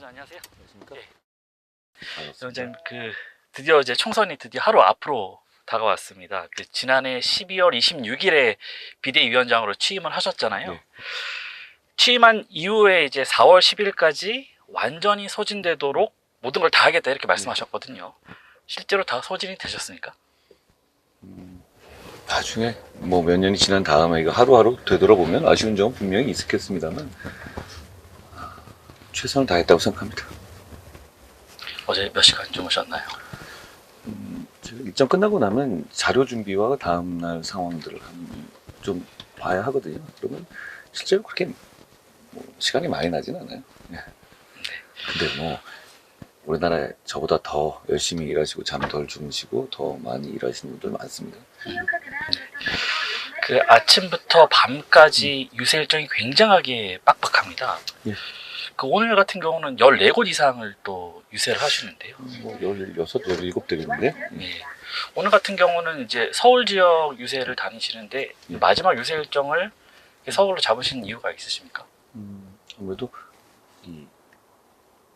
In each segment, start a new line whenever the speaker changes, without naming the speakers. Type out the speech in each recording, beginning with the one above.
안녕하세요.
안녕하십니까?
예.
반갑습니다.
이제 드디어 이제 총선이 드디어 하루 앞으로 다가왔습니다. 지난해 12월 26일에 비대위원장으로 취임을 하셨잖아요.
예.
취임한 이후에 이제 4월 10일까지 완전히 소진되도록 모든 걸 다 하겠다 이렇게 말씀하셨거든요. 실제로 다 소진이 되셨습니까?
나중에 뭐 몇 년이 지난 다음에 이거 하루하루 되돌아보면 아쉬운 점은 분명히 있었겠습니다만 최선을 다했다고 생각합니다.
어제 몇 시간 주무셨나요?
제가 일정 끝나고 나면 자료 준비와 다음날 상황들을 좀 봐야 하거든요. 그러면 실제로 그렇게 뭐 시간이 많이 나진 않아요. 예. 근데 뭐 우리나라에 저보다 더 열심히 일하시고 잠 덜 주무시고 더 많이 일하시는 분들 많습니다.
그 아침부터 밤까지 유세 일정이 굉장하게 빡빡합니다.
예.
그 오늘 같은 경우는 14곳 이상을 또 유세를 하시는데요.
뭐 16, 17 되겠는데
네. 오늘 같은 경우는 이제 서울 지역 유세를 다니시는데
예.
마지막 유세 일정을 서울로 잡으신 이유가 있으십니까?
아무래도 이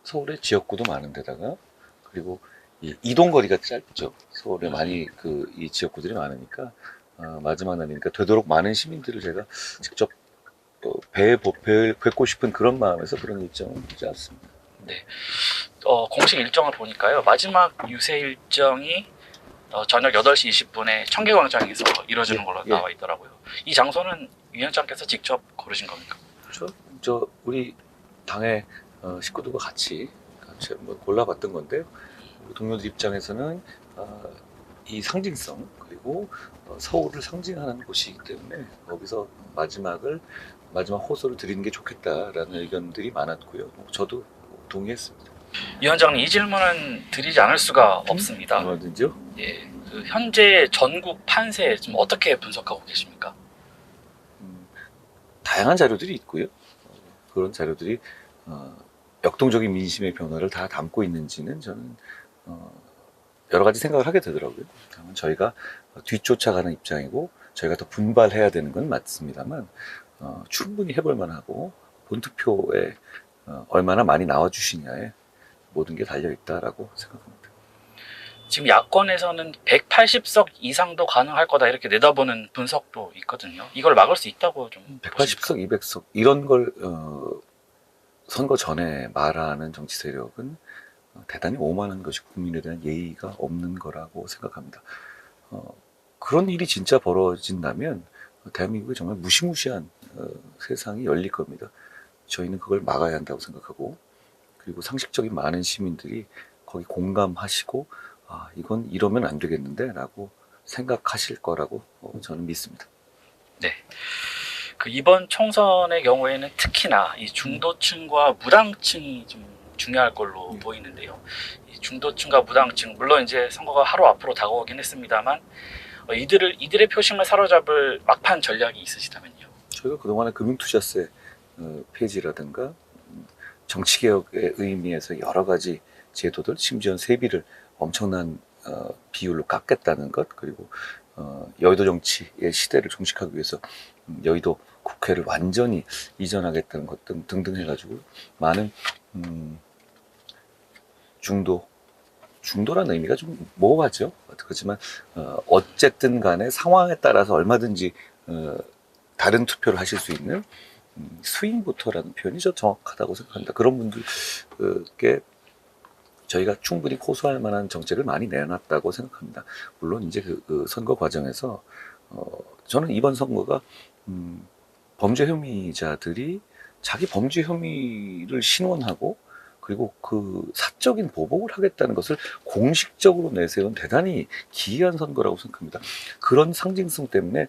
서울에 지역구도 많은 데다가 그리고 이 이동 거리가 짧죠. 서울에 많이 이 지역구들이 많으니까 마지막 날이니까 되도록 많은 시민들을 제가 직접 뵙고 싶은 그런 마음에서 그런 일정을 하지 않습니다.
네. 공식 일정을 보니까요. 마지막 유세 일정이 저녁 8시 20분에 청계광장에서 이루어지는
예,
걸로
예.
나와 있더라고요. 이 장소는 위원장께서 직접 고르신 겁니까?
저 우리 당의 식구들과 같이 한번 골라봤던 건데요. 동료들 입장에서는 이 상징성 그리고 서울을 상징하는 곳이기 때문에 거기서 마지막 호소를 드리는 게 좋겠다라는 의견들이 많았고요. 저도 동의했습니다.
위원장님, 이 질문은 드리지 않을 수가 없습니다.
얼마든지요?
예, 현재 전국 판세 좀 어떻게 분석하고 계십니까?
다양한 자료들이 있고요. 그런 자료들이 역동적인 민심의 변화를 다 담고 있는지는 저는 여러 가지 생각을 하게 되더라고요. 다만 저희가 뒤쫓아가는 입장이고 저희가 더 분발해야 되는 건 맞습니다만 충분히 해볼 만하고 본투표에 얼마나 많이 나와주시냐에 모든 게 달려있다라고 생각합니다.
지금 야권에서는 180석 이상도 가능할 거다 이렇게 내다보는 분석도 있거든요. 이걸 막을 수 있다고 좀
180석, 200석 이런 걸 선거 전에 말하는 정치 세력은 대단히 오만한 것이 국민에 대한 예의가 없는 거라고 생각합니다. 그런 일이 진짜 벌어진다면 대한민국에 정말 무시무시한 세상이 열릴 겁니다. 저희는 그걸 막아야 한다고 생각하고 그리고 상식적인 많은 시민들이 거기 공감하시고 이건 이러면 안 되겠는데 라고 생각하실 거라고 저는 믿습니다.
네. 이번 총선의 경우에는 특히나 이 중도층과 무당층이 좀 중요할 걸로 보이는데요. 이 중도층과 무당층, 물론 이제 선거가 하루 앞으로 다가오긴 했습니다만 이들의 표심을 사로잡을 막판 전략이 있으시다면요.
저희가 그동안에 금융투자세 폐지라든가 정치개혁의 의미에서 여러 가지 제도들, 심지어 세비를 엄청난 비율로 깎겠다는 것, 그리고 여의도 정치의 시대를 종식하기 위해서 여의도 국회를 완전히 이전하겠다는 것 등등 해가지고 많은 중도라는 의미가 좀 모호하죠. 그렇지만 어쨌든 간에 상황에 따라서 얼마든지 다른 투표를 하실 수 있는 스윙보터라는 표현이 저 정확하다고 생각합니다. 그런 분들께 저희가 충분히 호소할 만한 정책을 많이 내놨다고 생각합니다. 물론 이제 그 선거 과정에서 저는 이번 선거가 범죄 혐의자들이 자기 범죄 혐의를 신원하고 그리고 그 사적인 보복을 하겠다는 것을 공식적으로 내세운 대단히 기이한 선거라고 생각합니다. 그런 상징성 때문에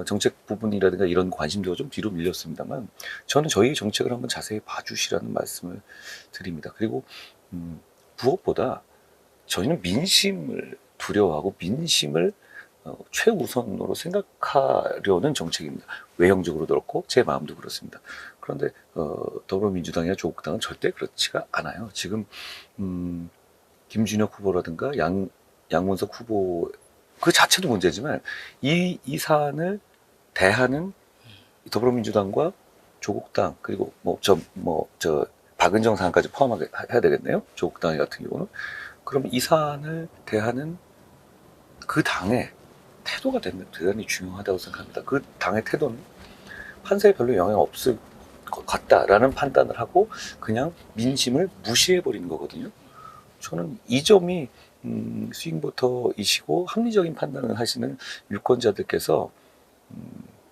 정책 부분이라든가 이런 관심도가 좀 뒤로 밀렸습니다만 저는 저희 정책을 한번 자세히 봐주시라는 말씀을 드립니다. 그리고 무엇보다 저희는 민심을 두려워하고 민심을 최우선으로 생각하려는 정책입니다. 외형적으로도 그렇고 제 마음도 그렇습니다. 그런데 더불어민주당이나 조국당은 절대 그렇지가 않아요. 지금 김준혁 후보라든가 양문석 후보 그 자체도 문제지만 이 사안을 대하는 더불어민주당과 조국당 그리고 박은정 사안까지 포함하게 해야 되겠네요. 조국 당 같은 경우는. 그럼 이 사안을 대하는 그 당의 태도가 대단히 중요하다고 생각합니다. 그 당의 태도는 판세에 별로 영향 없을 것 같다라는 판단을 하고 그냥 민심을 무시해버리는 거거든요. 저는 이 점이 스윙보터이시고 합리적인 판단을 하시는 유권자들께서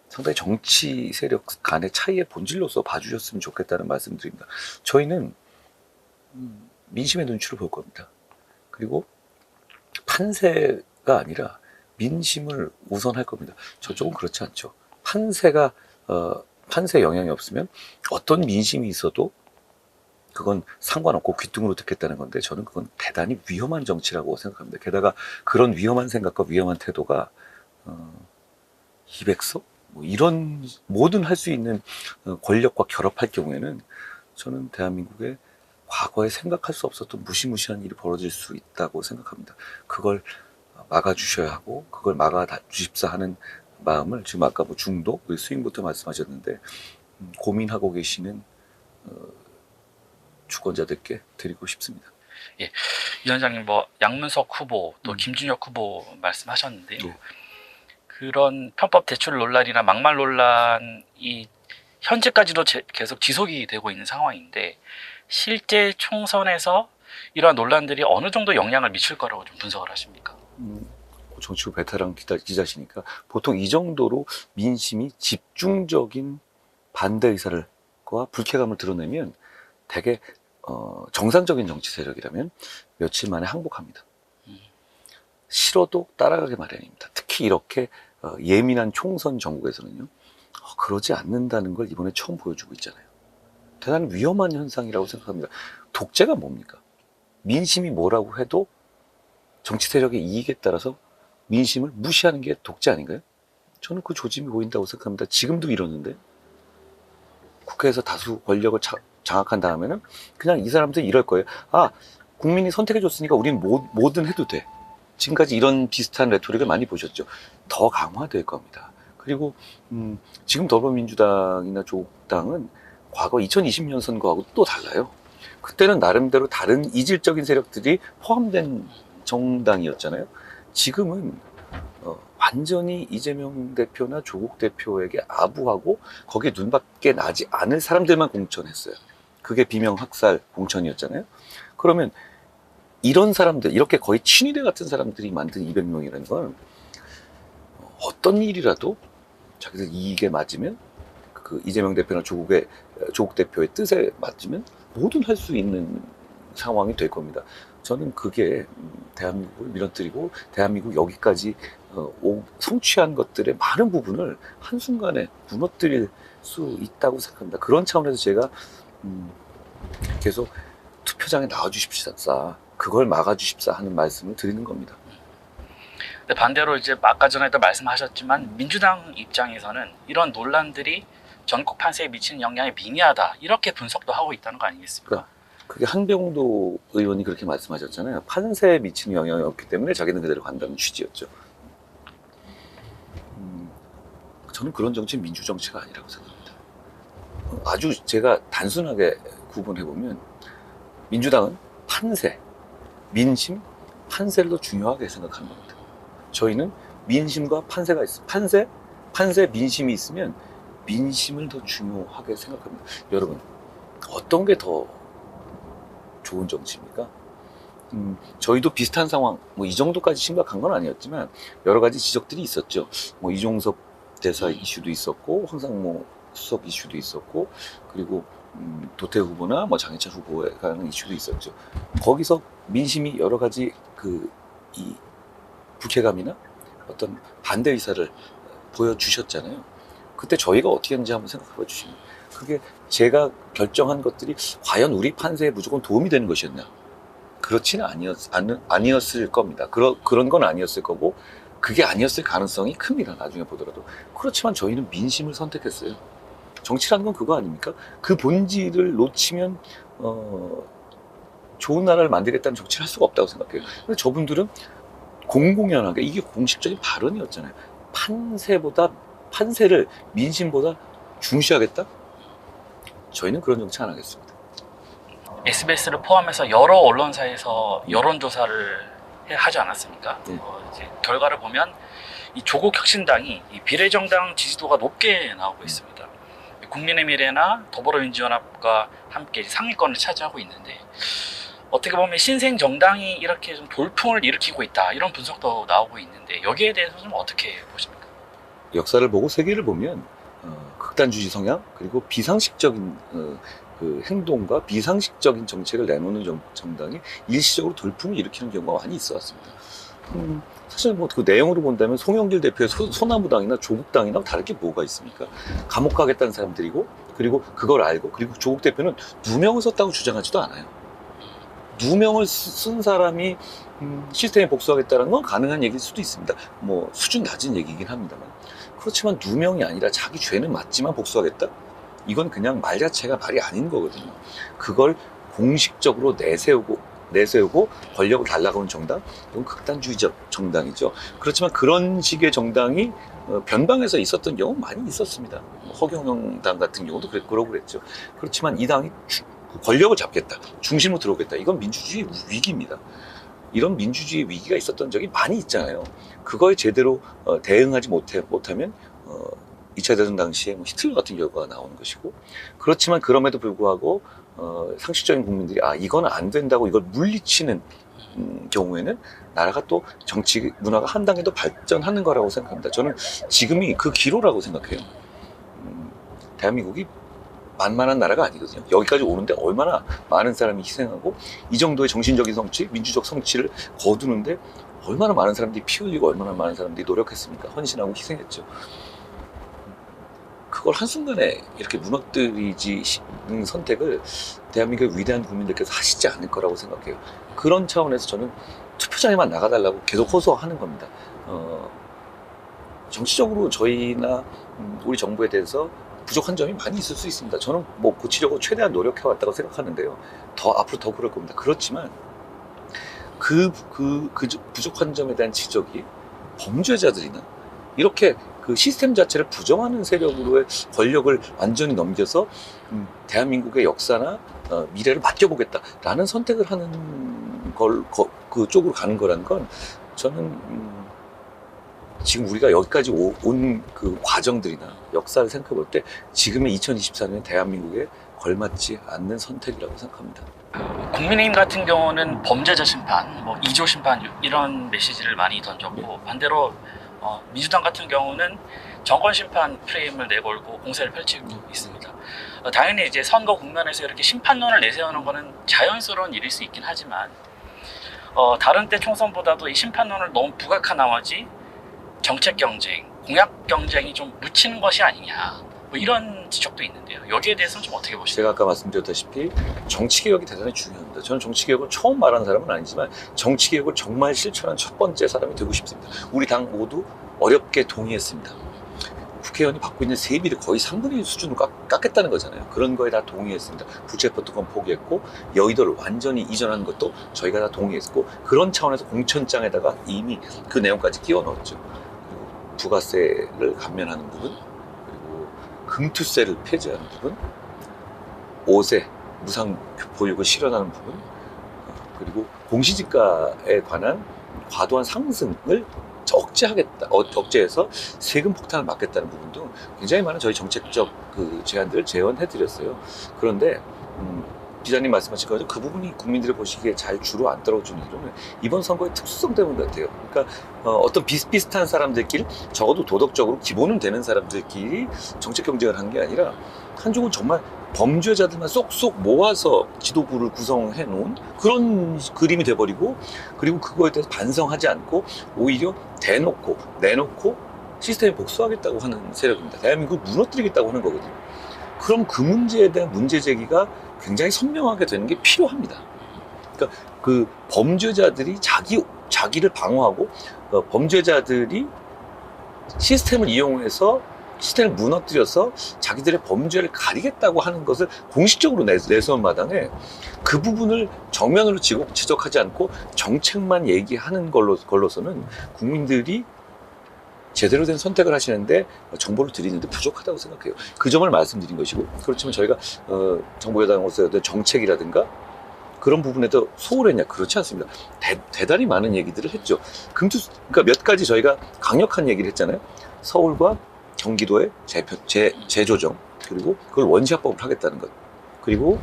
상당히 정치 세력 간의 차이의 본질로서 봐주셨으면 좋겠다는 말씀드립니다. 저희는 민심의 눈치를 볼 겁니다. 그리고 판세가 아니라 민심을 우선할 겁니다. 저쪽은 그렇지 않죠. 판세에 영향이 없으면 어떤 민심이 있어도 그건 상관없고 귀뚱으로 듣겠다는 건데 저는 그건 대단히 위험한 정치라고 생각합니다. 게다가 그런 위험한 생각과 위험한 태도가 200석? 뭐 이런 뭐든 할 수 있는 권력과 결합할 경우에는 저는 대한민국에 과거에 생각할 수 없었던 무시무시한 일이 벌어질 수 있다고 생각합니다. 그걸 막아주셔야 하고 그걸 막아주십사 하는 마음을 지금 아까 뭐 중도, 스윙부터 말씀하셨는데 고민하고 계시는 주권자들께 드리고 싶습니다.
예, 위원장님 뭐 양문석 후보 또 김준혁 후보 말씀하셨는데요.
예.
그런 편법 대출 논란이나 막말 논란이 현재까지도 계속 지속이 되고 있는 상황인데 실제 총선에서 이러한 논란들이 어느 정도 영향을 미칠 거라고 좀 분석을 하십니까?
정치부 베테랑 기자시니까 보통 이 정도로 민심이 집중적인 반대 의사를 과 불쾌감을 드러내면 되게 정상적인 정치 세력이라면 며칠 만에 항복합니다. 싫어도 따라가기 마련입니다. 특히 이렇게 예민한 총선 전국에서는요. 그러지 않는다는 걸 이번에 처음 보여주고 있잖아요. 대단히 위험한 현상이라고 생각합니다. 독재가 뭡니까? 민심이 뭐라고 해도 정치 세력의 이익에 따라서 민심을 무시하는 게 독재 아닌가요? 저는 그 조짐이 보인다고 생각합니다. 지금도 이러는데 국회에서 다수 권력을 장악한 다음에는 그냥 이 사람들이 이럴 거예요. 국민이 선택해줬으니까 우리는 뭐든 해도 돼. 지금까지 이런 비슷한 레토릭을 많이 보셨죠. 더 강화될 겁니다. 그리고 지금 더불어민주당이나 조국당은 과거 2020년 선거하고 또 달라요. 그때는 나름대로 다른 이질적인 세력들이 포함된 정당이었잖아요. 지금은 완전히 이재명 대표나 조국 대표에게 아부하고 거기에 눈밖에 나지 않을 사람들만 공천했어요. 그게 비명학살 공천이었잖아요. 그러면 이런 사람들, 이렇게 거의 친위대 같은 사람들이 만든 200명이라는 건 어떤 일이라도 자기들 이익에 맞으면 그 이재명 대표나 조국 대표의 뜻에 맞으면 뭐든 할 수 있는 상황이 될 겁니다. 저는 그게 대한민국을 밀어뜨리고 대한민국 여기까지 성취한 것들의 많은 부분을 한순간에 무너뜨릴 수 있다고 생각합니다. 그런 차원에서 제가 계속 투표장에 나와주십사, 그걸 막아주십사 하는 말씀을 드리는 겁니다.
근데 반대로 이제 아까 전에도 말씀하셨지만 민주당 입장에서는 이런 논란들이 전국 판세에 미치는 영향이 미미하다 이렇게 분석도 하고 있다는 거 아니겠습니까?
그게 한병도 의원이 그렇게 말씀하셨잖아요. 판세에 미치는 영향이 없기 때문에 자기는 그대로 간다는 취지였죠. 저는 그런 정치는 민주정치가 아니라고 생각합니다. 아주 제가 단순하게 구분해보면 민주당은 판세, 민심, 판세를 더 중요하게 생각하는 겁니다. 저희는 민심과 판세가 있어요. 판세, 민심이 있으면 민심을 더 중요하게 생각합니다. 여러분, 어떤 게 더 좋은 정치입니까? 저희도 비슷한 상황, 뭐 이 정도까지 심각한 건 아니었지만 여러 가지 지적들이 있었죠. 뭐 이종섭 대사 이슈도 있었고, 황상무 수석 이슈도 있었고, 그리고 도태 후보나 뭐 장해찬 후보에 관한 이슈도 있었죠. 거기서 민심이 여러 가지 이 불쾌감이나 어떤 반대 의사를 보여주셨잖아요. 그때 저희가 어떻게 했는지 한번 생각해 주시면, 그게 제가 결정한 것들이 과연 우리 판세에 무조건 도움이 되는 것이었나? 그렇지는 아니었을 겁니다. 그런 건 아니었을 거고, 그게 아니었을 가능성이 큽니다. 나중에 보더라도. 그렇지만 저희는 민심을 선택했어요. 정치라는 건 그거 아닙니까? 그 본질을 놓치면 좋은 나라를 만들겠다는 정치를 할 수가 없다고 생각해요. 근데 저분들은 공공연하게, 이게 공식적인 발언이었잖아요. 판세를 민심보다 중시하겠다? 저희는 그런 정치 안 하겠습니다.
SBS를 포함해서 여러 언론사에서 여론조사를 하지 않았습니까?
네.
이제 결과를 보면 이 조국 혁신당이 이 비례정당 지지도가 높게 나오고 있습니다. 국민의미래나 더불어민주연합과 함께 상위권을 차지하고 있는데 어떻게 보면 신생 정당이 이렇게 좀 돌풍을 일으키고 있다 이런 분석도 나오고 있는데 여기에 대해서 좀 어떻게 보십니까?
역사를 보고 세계를 보면 극단주의 성향 그리고 비상식적인 그 행동과 비상식적인 정책을 내놓는 정당이 일시적으로 돌풍을 일으키는 경우가 많이 있어 왔습니다. 사실 뭐 그 내용으로 본다면 송영길 대표의 소나무당이나 조국당이나 다를 게 뭐가 있습니까? 감옥 가겠다는 사람들이고 그리고 그걸 알고 그리고 조국 대표는 누명을 썼다고 주장하지도 않아요. 누명을 쓴 사람이 시스템에 복수하겠다는 건 가능한 얘기일 수도 있습니다. 뭐 수준 낮은 얘기긴 합니다만 그렇지만 누명이 아니라 자기 죄는 맞지만 복수하겠다? 이건 그냥 말 자체가 말이 아닌 거거든요. 그걸 공식적으로 내세우고 권력을 달라고 하는 정당, 이건 극단주의적 정당이죠. 그렇지만 그런 식의 정당이 변방에서 있었던 경우 많이 있었습니다. 허경영당 같은 경우도 그러고 그랬죠. 그렇지만 이 당이 권력을 잡겠다, 중심으로 들어오겠다. 이건 민주주의 위기입니다. 이런 민주주의 위기가 있었던 적이 많이 있잖아요. 그거에 제대로 대응하지 못하면 2차 대전 당시에 뭐 히틀러 같은 결과가 나오는 것이고 그렇지만 그럼에도 불구하고 상식적인 국민들이 이건 안 된다고 이걸 물리치는 경우에는 나라가 또 정치 문화가 한 단계 더 발전하는 거라고 생각합니다. 저는 지금이 그 기로라고 생각해요. 대한민국이 만만한 나라가 아니거든요. 여기까지 오는데 얼마나 많은 사람이 희생하고 이 정도의 정신적인 성취, 민주적 성취를 거두는데 얼마나 많은 사람들이 피 흘리고 얼마나 많은 사람들이 노력했습니까? 헌신하고 희생했죠. 그걸 한순간에 이렇게 무너뜨리는 선택을 대한민국의 위대한 국민들께서 하시지 않을 거라고 생각해요. 그런 차원에서 저는 투표장에만 나가달라고 계속 호소하는 겁니다. 정치적으로 저희나 우리 정부에 대해서 부족한 점이 많이 있을 수 있습니다. 저는 뭐 고치려고 최대한 노력해왔다고 생각하는데요. 앞으로 더 그럴 겁니다. 그렇지만 그 부족한 점에 대한 지적이 범죄자들이나 이렇게 그 시스템 자체를 부정하는 세력으로의 권력을 완전히 넘겨서 대한민국의 역사나 미래를 맡겨보겠다라는 선택을 하는 그쪽으로 가는 거라는 건 저는 지금 우리가 여기까지 온 그 과정들이나 역사를 생각해 볼 때 지금의 2024년 대한민국에 걸맞지 않는 선택이라고 생각합니다.
국민의힘 같은 경우는 범죄자 심판, 뭐 2조 심판 이런 메시지를 많이 던졌고 반대로 민주당 같은 경우는 정권 심판 프레임을 내걸고 공세를 펼치고 있습니다. 당연히 이제 선거 국면에서 이렇게 심판론을 내세우는 것은 자연스러운 일일 수 있긴 하지만 다른 때 총선보다도 이 심판론을 너무 부각한 나머지 정책 경쟁, 공약 경쟁이 좀 묻히는 것이 아니냐 뭐 이런 지적도 있는데요. 여기에 대해서는 좀 어떻게 보시나요?
제가 아까 말씀드렸다시피 정치개혁이 대단히 중요합니다. 저는 정치개혁을 처음 말하는 사람은 아니지만 정치개혁을 정말 실천한 첫 번째 사람이 되고 싶습니다. 우리 당 모두 어렵게 동의했습니다. 국회의원이 받고 있는 세비를 거의 3분의 1 수준으로 깎겠다는 거잖아요. 그런 거에 다 동의했습니다. 부채포트건 포기했고 여의도를 완전히 이전하는 것도 저희가 다 동의했고 그런 차원에서 공천장에다가 이미 그 내용까지 끼워 넣었죠. 그리고 부가세를 감면하는 부분, 그리고 금투세를 폐지하는 부분, 5세 무상 보육을 실현하는 부분, 그리고 공시지가에 관한 과도한 상승을 억제해서 세금 폭탄을 막겠다는 부분도 굉장히 많은 저희 정책적 그 제안들을 제언해드렸어요. 그런데 기자님 말씀하신 것처럼 그 부분이 국민들이 보시기에 잘 주로 안 떨어지는 이유는 이번 선거의 특수성 때문 같아요. 그러니까 어떤 비슷비슷한 사람들끼리 적어도 도덕적으로 기본은 되는 사람들끼리 정책 경쟁을 한 게 아니라 한쪽은 정말 범죄자들만 쏙쏙 모아서 지도부를 구성해 놓은 그런 그림이 돼버리고 그리고 그거에 대해서 반성하지 않고 오히려 내놓고 시스템에 복수하겠다고 하는 세력입니다. 대한민국을 무너뜨리겠다고 하는 거거든요. 그럼 그 문제에 대한 문제 제기가 굉장히 선명하게 되는 게 필요합니다. 그러니까 그 범죄자들이 자기를 방어하고 범죄자들이 시스템을 이용해서 시스템을 무너뜨려서 자기들의 범죄를 가리겠다고 하는 것을 공식적으로 내세운 마당에 그 부분을 정면으로 지적하지 않고 정책만 얘기하는 걸로서는 국민들이 제대로 된 선택을 하시는데 정보를 드리는데 부족하다고 생각해요. 그 점을 말씀드린 것이고 그렇지만 저희가 정부 여당으로서의 정책이라든가 그런 부분에도 소홀했냐? 그렇지 않습니다. 대단히 많은 얘기들을 했죠. 그러니까 몇 가지 저희가 강력한 얘기를 했잖아요. 서울과 경기도의 재조정, 그리고 그걸 원시화법을 하겠다는 것, 그리고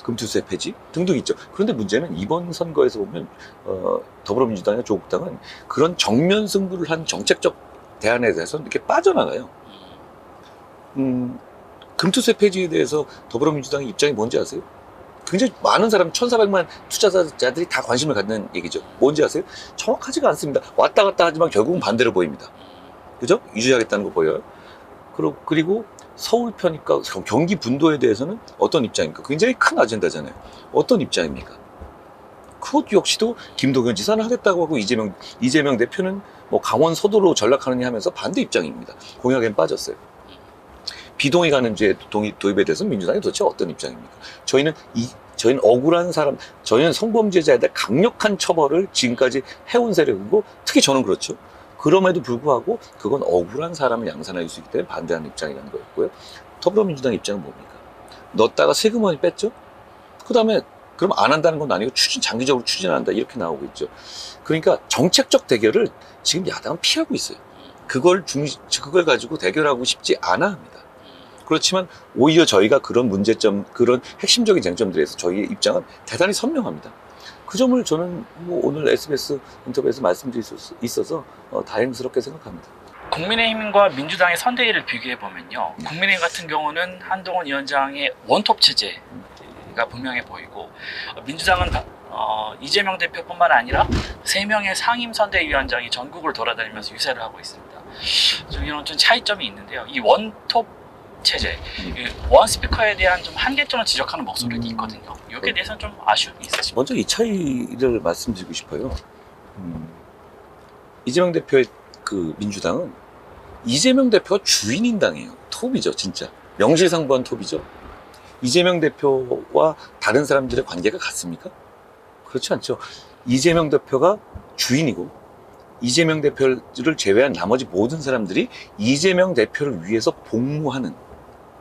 금투세 폐지 등등 있죠. 그런데 문제는 이번 선거에서 보면 더불어민주당이나 조국당은 그런 정면 승부를 한 정책적 대안에 대해서 이렇게 빠져나가요. 금투세 폐지에 대해서 더불어민주당의 입장이 뭔지 아세요? 굉장히 많은 사람, 1,400만 투자자들이 다 관심을 갖는 얘기죠. 뭔지 아세요? 정확하지가 않습니다. 왔다 갔다 하지만 결국은 반대로 보입니다. 그죠? 유지하겠다는 거 보여요. 그리고 서울 편입과 경기 분도에 대해서는 어떤 입장입니까? 굉장히 큰 아젠다잖아요. 어떤 입장입니까? 그것 역시도 김동연 지사는 하겠다고 하고 이재명 대표는 뭐 강원 서도로 전락하느냐 하면서 반대 입장입니다. 공약엔 빠졌어요. 비동의 가늠제 도입에 대해서 민주당이 도대체 어떤 입장입니까? 저희는 억울한 사람, 저희는 성범죄자에 대한 강력한 처벌을 지금까지 해온 세력이고, 특히 저는 그렇죠. 그럼에도 불구하고 그건 억울한 사람을 양산할 수 있기 때문에 반대하는 입장이라는 거였고요. 더불어민주당 입장은 뭡니까? 넣었다가 세금원이 뺐죠? 그 다음에 그럼 안 한다는 건 아니고 장기적으로 추진한다 이렇게 나오고 있죠. 그러니까 정책적 대결을 지금 야당은 피하고 있어요. 그걸 가지고 대결하고 싶지 않아 합니다. 그렇지만 오히려 저희가 그런 문제점, 그런 핵심적인 쟁점들에서 저희의 입장은 대단히 선명합니다. 그 점을 저는 뭐 오늘 SBS 인터뷰에서 말씀드릴 수 있어서 다행스럽게 생각합니다.
국민의힘과 민주당의 선대위를 비교해보면요. 국민의힘 같은 경우는 한동훈 위원장의 원톱 체제가 분명해 보이고, 민주당은 이재명 대표뿐만 아니라 3명의 상임 선대위원장이 전국을 돌아다니면서 유세를 하고 있습니다. 좀 이런 좀 차이점이 있는데요. 이 원톱 체제, 원 스피커에 대한 좀 한계점을 지적하는 목소리도 있거든요. 여기에 대해서는 좀 아쉬움이 있으십니까?
먼저 이 차이를 말씀드리고 싶어요. 이재명 대표의 그 민주당은 이재명 대표가 주인인 당이에요. 톱이죠, 진짜. 명실상부한 톱이죠. 이재명 대표와 다른 사람들의 관계가 같습니까? 그렇지 않죠. 이재명 대표가 주인이고, 이재명 대표를 제외한 나머지 모든 사람들이 이재명 대표를 위해서 복무하는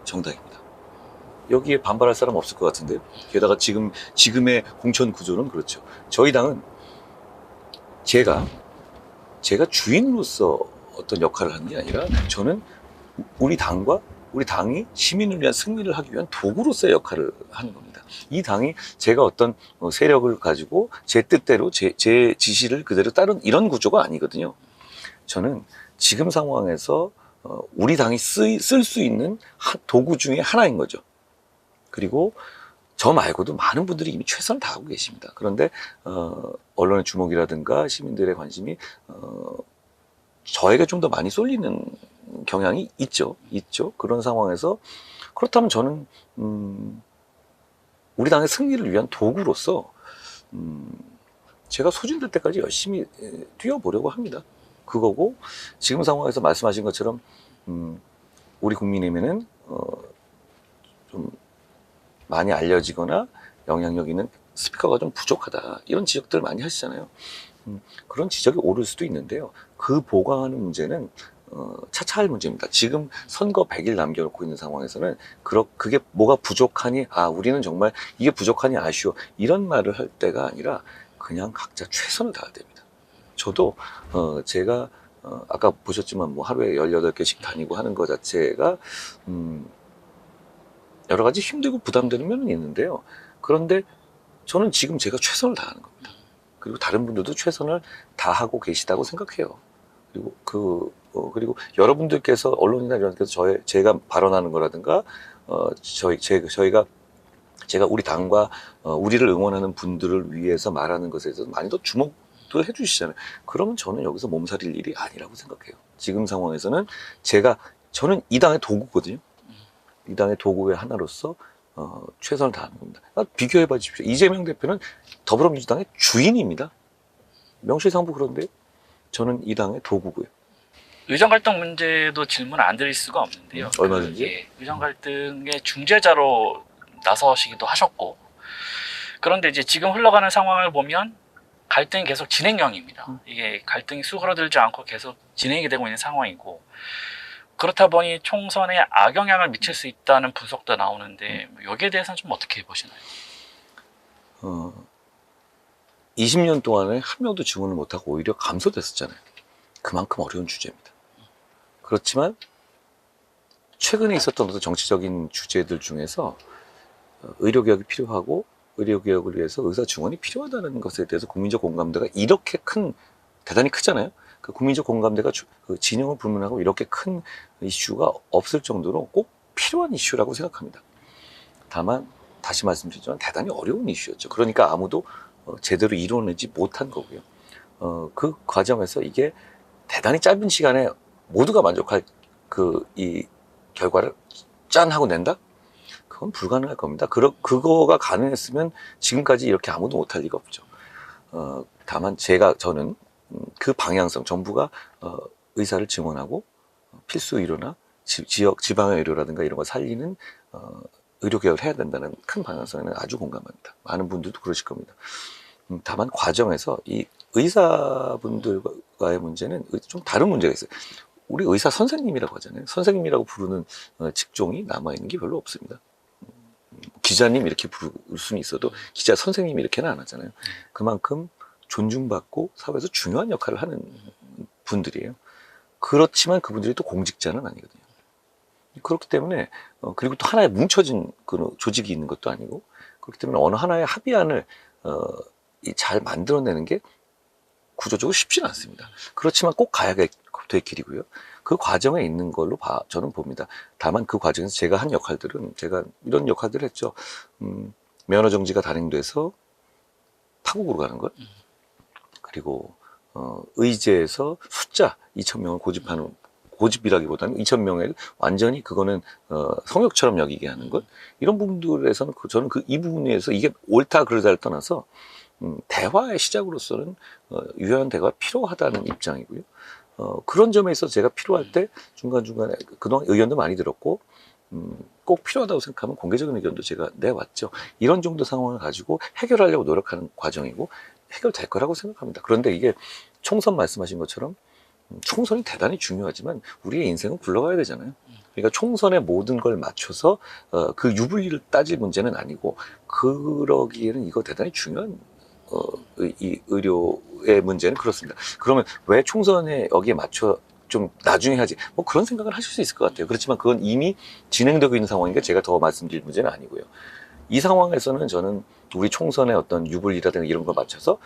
정당입니다. 여기에 반발할 사람 없을 것 같은데요. 게다가 지금의 공천 구조는 그렇죠. 저희 당은 제가 주인으로서 어떤 역할을 하는 게 아니라, 저는 우리 당이 시민을 위한 승리를 하기 위한 도구로서의 역할을 하는 겁니다. 이 당이 제가 어떤 세력을 가지고 제 뜻대로 제 지시를 그대로 따른 이런 구조가 아니거든요. 저는 지금 상황에서 우리 당이 쓸 수 있는 도구 중에 하나인 거죠. 그리고 저 말고도 많은 분들이 이미 최선을 다하고 계십니다. 그런데 언론의 주목이라든가 시민들의 관심이 저에게 좀 더 많이 쏠리는 경향이 있죠. 그런 상황에서, 그렇다면 저는 우리 당의 승리를 위한 도구로서 제가 소진될 때까지 열심히 뛰어보려고 합니다. 그거고, 지금 상황에서 말씀하신 것처럼 우리 국민의힘에는 좀 많이 알려지거나 영향력 있는 스피커가 좀 부족하다, 이런 지적들 많이 하시잖아요. 그런 지적이 오를 수도 있는데요. 그 보강하는 문제는 차차할 문제입니다. 지금 선거 100일 남겨놓고 있는 상황에서는 그게 뭐가 부족하니, 우리는 정말 이게 부족하니 아쉬워, 이런 말을 할 때가 아니라 그냥 각자 최선을 다해야 됩니다. 저도 제가 아까 보셨지만 뭐 하루에 18개씩 다니고 하는 것 자체가 여러 가지 힘들고 부담되는 면은 있는데요. 그런데 저는 지금 제가 최선을 다하는 겁니다. 그리고 다른 분들도 최선을 다하고 계시다고 생각해요. 그리고 여러분들께서, 언론이나 이런 데서 제가 발언하는 거라든가 제가 우리 당과 우리를 응원하는 분들을 위해서 말하는 것에 대해서 많이 더 주목도 해주시잖아요. 그러면 저는 여기서 몸살일 일이 아니라고 생각해요. 지금 상황에서는 저는 이 당의 도구거든요. 이 당의 도구의 하나로서 최선을 다하는 겁니다. 비교해봐 주십시오. 이재명 대표는 더불어민주당의 주인입니다. 명실상부. 그런데 저는 이 당의 도구고요.
의정 갈등 문제도 질문 안 드릴 수가 없는데요.
얼마든지.
의정 갈등의 중재자로 나서시기도 하셨고, 그런데 이제 지금 흘러가는 상황을 보면 갈등이 계속 진행형입니다. 이게 갈등이 수그러들지 않고 계속 진행이 되고 있는 상황이고, 그렇다 보니 총선에 악영향을 미칠 수 있다는 분석도 나오는데, 여기에 대해서는 좀 어떻게 보시나요?
20년 동안에 한 명도 증언을 못하고 오히려 감소됐었잖아요. 그만큼 어려운 주제입니다. 그렇지만 최근에 있었던 어떤 정치적인 주제들 중에서 의료개혁이 필요하고 의료개혁을 위해서 의사 증언이 필요하다는 것에 대해서 국민적 공감대가 이렇게 대단히 크잖아요. 그 국민적 공감대가 그 진영을 불문하고 이렇게 큰 이슈가 없을 정도로 꼭 필요한 이슈라고 생각합니다. 다만 다시 말씀드리지만 대단히 어려운 이슈였죠. 그러니까 아무도 제대로 이뤄내지 못한 거고요. 그 과정에서 이게 대단히 짧은 시간에 모두가 만족할 이 결과를 짠 하고 낸다? 그건 불가능할 겁니다. 그거가 가능했으면 지금까지 이렇게 아무도 못할 리가 없죠. 다만 저는 그 방향성, 정부가 의사를 증원하고 필수 의료나 지방의 의료라든가 이런 걸 살리는 의료개혁을 해야 된다는 큰 방향성에는 아주 공감합니다. 많은 분들도 그러실 겁니다. 다만 과정에서 이 의사분들과의 문제는 좀 다른 문제가 있어요. 우리 의사 선생님이라고 하잖아요. 선생님이라고 부르는 직종이 남아있는 게 별로 없습니다. 기자님 이렇게 부를 수는 있어도 기자 선생님 이렇게는 안 하잖아요. 그만큼 존중받고 사회에서 중요한 역할을 하는 분들이에요. 그렇지만 그분들이 또 공직자는 아니거든요. 그렇기 때문에 그리고 또 하나의 뭉쳐진 그 조직이 있는 것도 아니고 그렇기 때문에 어느 하나의 합의안을 잘 만들어내는 게 구조적으로 쉽지는 않습니다. 그렇지만 꼭 가야 될 길이고요. 그 과정에 있는 걸로 저는 봅니다. 다만 그 과정에서 제가 한 역할들은 제가 이런 역할들을 했죠. 면허 정지가 단행돼서 타국으로 가는 것, 그리고 의제에서 숫자 2,000명을 고집이라기보다는 2,000명을 완전히 그거는 성역처럼 여기게 하는 것, 이런 부분들에서는 저는 이 부분에서 이게 옳다 그르다를 떠나서 대화의 시작으로서는 유효한 대화가 필요하다는 입장이고요. 그런 점에 있어서 제가 필요할 때 중간중간에 그동안 의견도 많이 들었고 꼭 필요하다고 생각하면 공개적인 의견도 제가 내왔죠. 이런 정도 상황을 가지고 해결하려고 노력하는 과정이고 해결될 거라고 생각합니다. 그런데 이게 총선 말씀하신 것처럼 총선이 대단히 중요하지만 우리의 인생은 굴러가야 되잖아요. 그러니까 총선에 모든 걸 맞춰서 그 유불리를 따질 문제는 아니고 그러기에는 이거 대단히 중요한 이 의료의 문제는 그렇습니다. 그러면 왜 총선에 여기에 맞춰 좀 나중에 하지? 뭐 그런 생각을 하실 수 있을 것 같아요. 그렇지만 그건 이미 진행되고 있는 상황이니까 제가 더 말씀드릴 문제는 아니고요. 이 상황에서는 저는 우리 총선의 어떤 유불리라든가 이런 거 맞춰서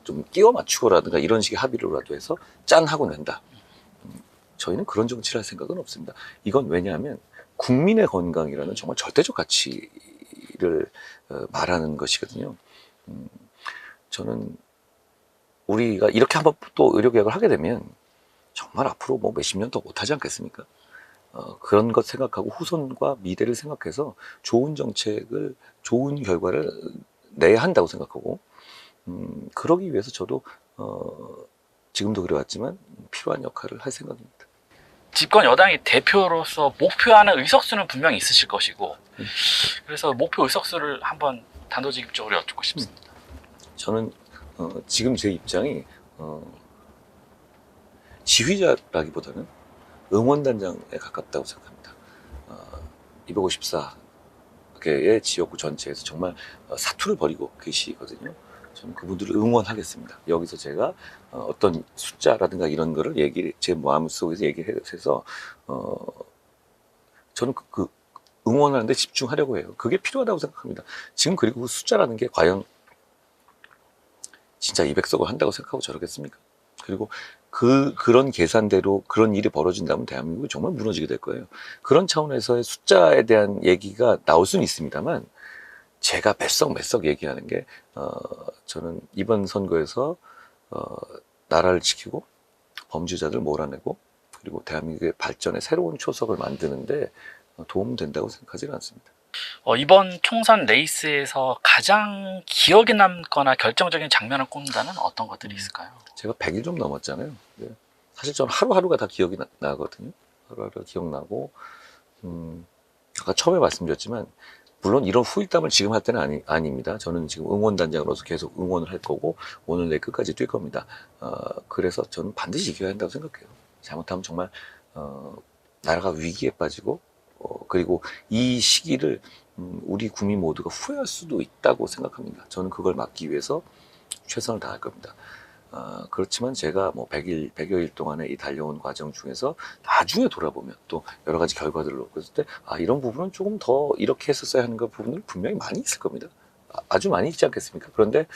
좀 끼워 맞추고라든가 이런 식의 합의로라도 해서 짠 하고 낸다. 저희는 그런 정치를 할 생각은 없습니다. 이건 왜냐하면 국민의 건강이라는 정말 절대적 가치를 말하는 것이거든요. 저는 우리가 이렇게 한번 또 의료개혁을 하게 되면 정말 앞으로 뭐 몇십 년 더 못하지 않겠습니까? 그런 것 생각하고 후손과 미래를 생각해서 좋은 정책을, 좋은 결과를 내야 한다고 생각하고, 그러기 위해서 저도, 지금도 그래왔지만 필요한 역할을 할 생각입니다.
집권 여당의 대표로서 목표하는 의석수는 분명히 있으실 것이고, 그래서 목표 의석수를 한번 단도직입적으로 여쭙고 싶습니다.
저는 지금 제 입장이 지휘자라기보다는 응원단장에 가깝다고 생각합니다. 254개의 지역구 전체에서 정말 사투를 벌이고 계시거든요. 저는 그분들을 응원하겠습니다. 여기서 제가 어떤 숫자라든가 이런 거를 제 마음속에서 얘기해서 저는 그 응원하는데 집중하려고 해요. 그게 필요하다고 생각합니다. 지금 그리고 그 숫자라는 게 과연 진짜 200석을 한다고 생각하고 저러겠습니까? 그리고 그런 계산대로 그런 일이 벌어진다면 대한민국이 정말 무너지게 될 거예요. 그런 차원에서의 숫자에 대한 얘기가 나올 수는 있습니다만 제가 몇 석 얘기하는 게 저는 이번 선거에서 나라를 지키고 범죄자들 몰아내고 그리고 대한민국의 발전에 새로운 초석을 만드는데 도움된다고 생각하지는 않습니다.
이번 총선 레이스에서 가장 기억에 남거나 결정적인 장면을 꼽는다면 어떤 것들이 있을까요?
제가 100일 좀 넘었잖아요. 네. 사실 저는 하루하루가 다 기억이 나거든요. 하루하루가 기억나고 아까 처음에 말씀드렸지만 물론 이런 후일담을 지금 할 때는 아닙니다. 저는 지금 응원단장으로서 계속 응원을 할 거고 오늘 내일 끝까지 뛸 겁니다. 그래서 저는 반드시 이겨야 한다고 생각해요. 잘못하면 정말 나라가 위기에 빠지고 그리고 이 시기를 우리 국민 모두가 후회할 수도 있다고 생각합니다. 저는 그걸 막기 위해서 최선을 다할 겁니다. 그렇지만 제가 뭐 100여일 동안의 이 달려온 과정 중에서 나중에 돌아보면 또 여러 가지 결과들을 놓고 있을 때, 이런 부분은 조금 더 이렇게 했었어야 하는 그 부분은 분명히 많이 있을 겁니다. 아주 많이 있지 않겠습니까? 그런데,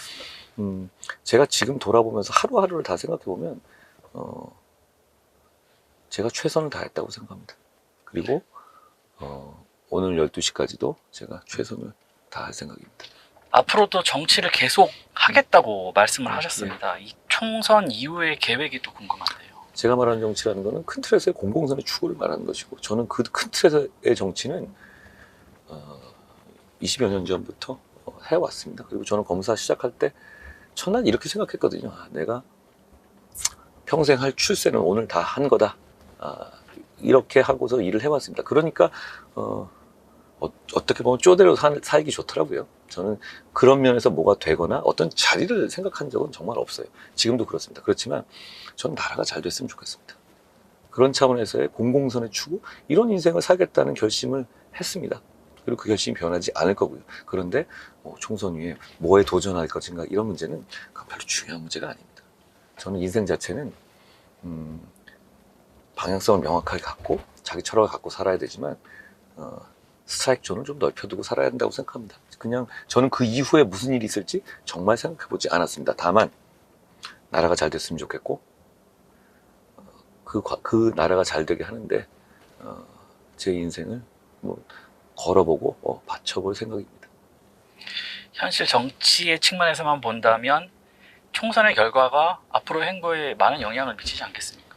제가 지금 돌아보면서 하루하루를 다 생각해보면, 제가 최선을 다했다고 생각합니다. 그리고, 오늘 12시까지도 제가 최선을 다할 생각입니다.
앞으로도 정치를 계속 하겠다고 말씀을 하셨습니다. 이 총선 이후의 계획이 또 궁금한데요.
제가 말하는 정치라는 것은 큰 틀에서의 공공선의 추구를 말하는 것이고, 저는 그 큰 틀에서의 정치는 20여 년 전부터 해왔습니다. 그리고 저는 검사 시작할 때 첫날 이렇게 생각했거든요. 내가 평생 할 출세는 오늘 다 한 거다. 이렇게 하고서 일을 해왔습니다. 그러니까 어떻게 보면 쪼대로 살기 좋더라고요. 저는 그런 면에서 뭐가 되거나 어떤 자리를 생각한 적은 정말 없어요. 지금도 그렇습니다. 그렇지만 저는 나라가 잘 됐으면 좋겠습니다. 그런 차원에서의 공공선의 추구, 이런 인생을 살겠다는 결심을 했습니다. 그리고 그 결심이 변하지 않을 거고요. 그런데 총선 후에 뭐에 도전할 것인가, 이런 문제는 별로 중요한 문제가 아닙니다. 저는 인생 자체는 방향성을 명확하게 갖고 자기 철학을 갖고 살아야 되지만 스트라이크 존을 좀 넓혀두고 살아야 한다고 생각합니다. 그냥 저는 그 이후에 무슨 일이 있을지 정말 생각해보지 않았습니다. 다만 나라가 잘 됐으면 좋겠고, 그 나라가 잘 되게 하는데 제 인생을 걸어보고 바쳐볼 생각입니다.
현실 정치의 측면에서만 본다면 총선의 결과가 앞으로 행보에 많은 영향을 미치지 않겠습니까?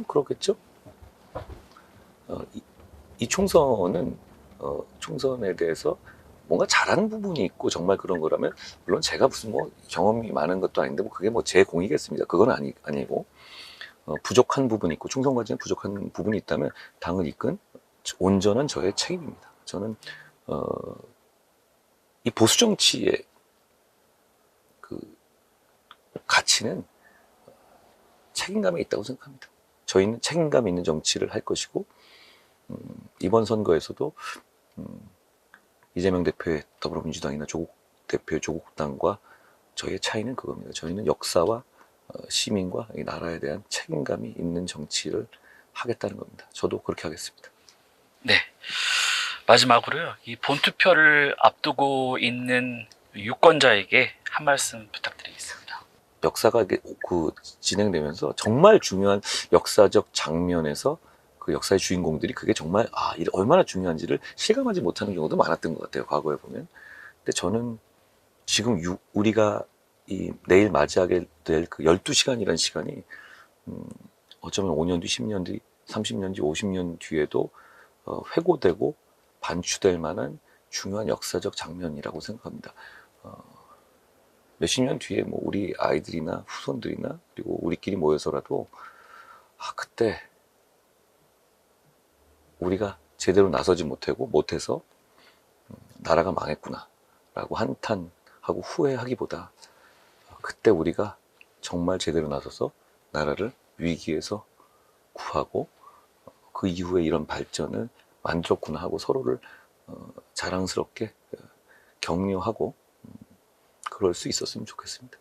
그렇겠죠. 이 총선은 총선에 대해서 뭔가 잘하는 부분이 있고 정말 그런 거라면, 물론 제가 무슨 경험이 많은 것도 아닌데 그게 제 공이겠습니다. 그건 아니고 부족한 부분이 있고 총선 과정에 부족한 부분이 있다면 당을 이끈 온전한 저의 책임입니다. 저는 이 보수 정치의 그 가치는 책임감에 있다고 생각합니다. 저희는 책임감 있는 정치를 할 것이고, 이번 선거에서도 이재명 대표의 더불어민주당이나 조국 대표의 조국당과 저희의 차이는 그겁니다. 저희는 역사와 시민과 이 나라에 대한 책임감이 있는 정치를 하겠다는 겁니다. 저도 그렇게 하겠습니다.
네. 마지막으로요. 이 본투표를 앞두고 있는 유권자에게 한 말씀 부탁드리겠습니다.
역사가 진행되면서 정말 중요한 역사적 장면에서 그 역사의 주인공들이 그게 정말 얼마나 중요한지를 실감하지 못하는 경우도 많았던 것 같아요. 과거에 보면. 근데 저는 지금 우리가 내일 맞이하게 될 그 12시간이라는 시간이 어쩌면 5년 뒤, 10년 뒤, 30년 뒤, 50년 뒤에도 회고되고 반추될 만한 중요한 역사적 장면이라고 생각합니다. 몇십 년 뒤에 우리 아이들이나 후손들이나 그리고 우리끼리 모여서라도 그때 우리가 제대로 나서지 못해서 나라가 망했구나 라고 한탄하고 후회하기보다, 그때 우리가 정말 제대로 나서서 나라를 위기에서 구하고 그 이후에 이런 발전을 만들었구나 하고 서로를 자랑스럽게 격려하고 그럴 수 있었으면 좋겠습니다.